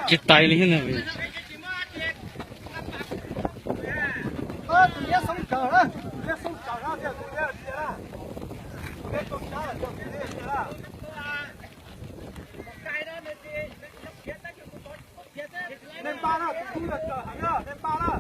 Chết tay lên này. Lên ba đó, thu được trở hẳn đó, lên ba đó.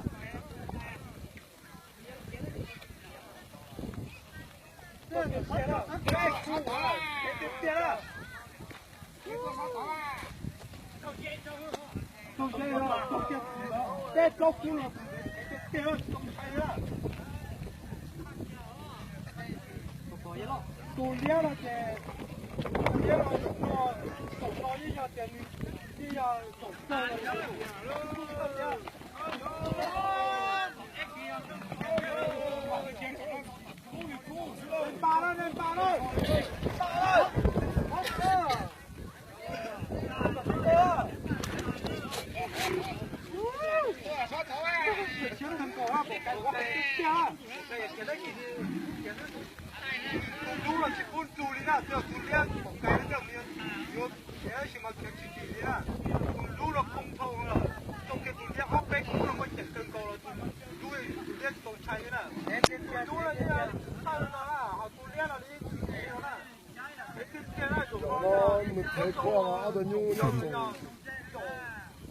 thấy qua là ada nhu nó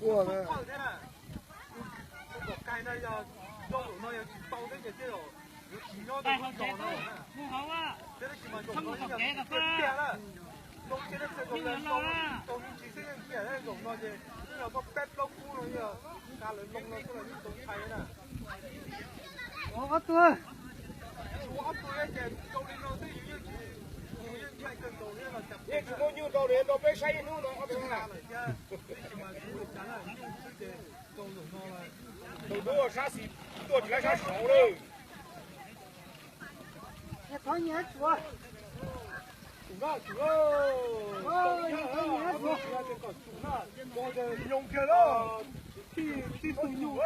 qua này cái này giờ trong nó giờ bao cái gì chứ rồi chỉ nó được con tròn thôi thế là chỉ mà dùng nó giờ kia là trong kia nó sẽ dùng lên trong chỉ sẽ kia là dùng nó gì nhưng mà có pet nó cũ rồi giờ cả lớn lông nó cũng là những giống thay nè có tôi chú ấp tôi cái trong đi nó tới những chạy cần cầu như là 你只能用到人，到白山一弄到好听了。都多啥事，多起来啥少了。你跑你还做？煮了，我这用开了，地都用了，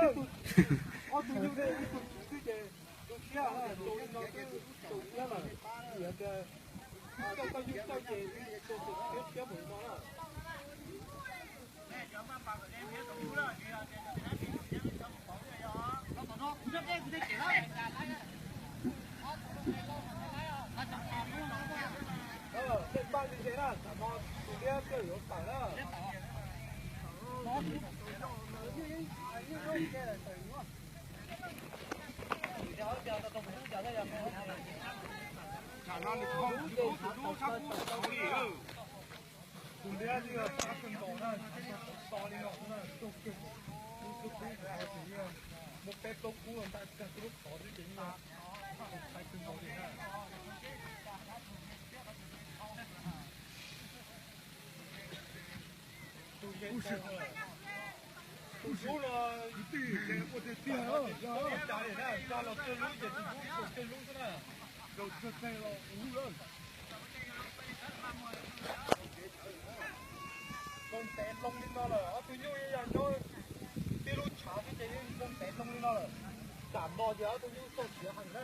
我都用的，这个都下了，都用到都下了，也个，到用到这，别回到了。这半年前了，咱们昨天就有摆了。厂商，你看，都差不多手里了。昨天这个大分包呢，包里头呢，都可以来这个，我带都顾问，但都考虑进来，才分包里呢。不是，不是了，对，我这店啊，家里呢，家了这路也这路子呢，都这开了5人。con té lông lên đó rồi, tôi nhớ là nó cái lúc chả cái té con té lông lên đó rồi, giảm bò thì tôi nhớ tôi chỉ hành đó.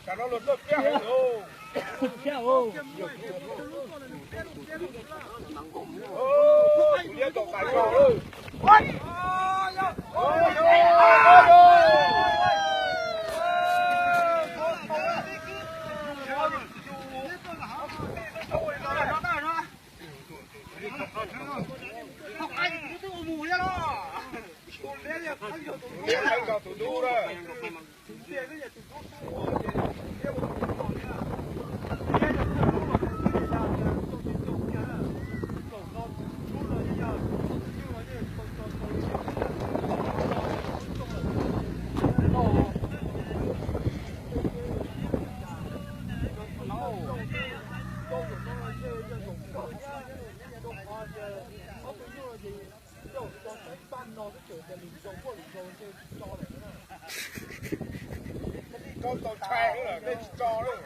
Cả nó lột lột kéo rồi. Kéo. Liên tục phải rồi. Con tàu trai nữa, đây cho nữa.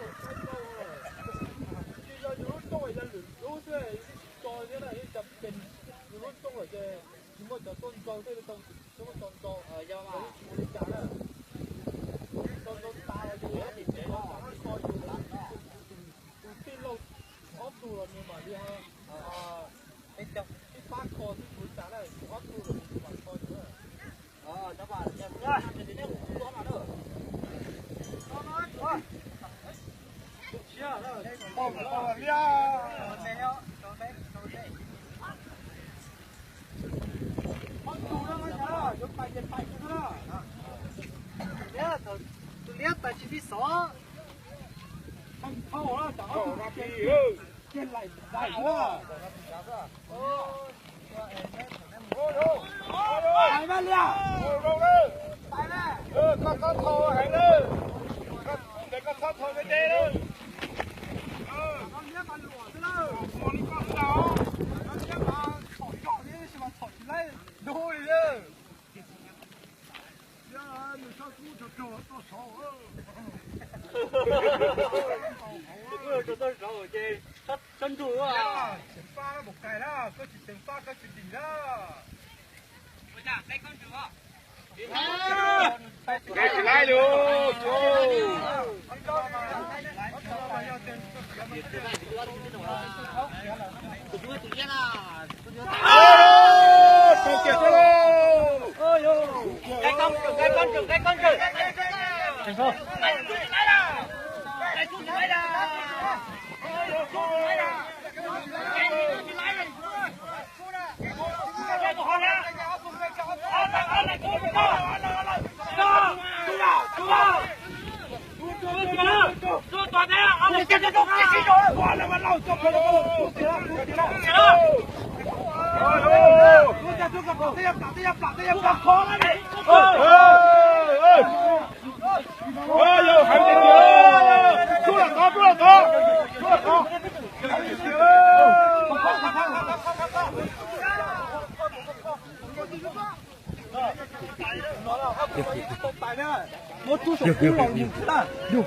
我多少哭了，你看，哟，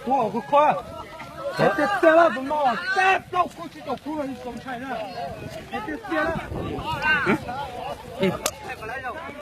多少个快！这了怎么？再到过去就哭了，你怎么看呢？这了。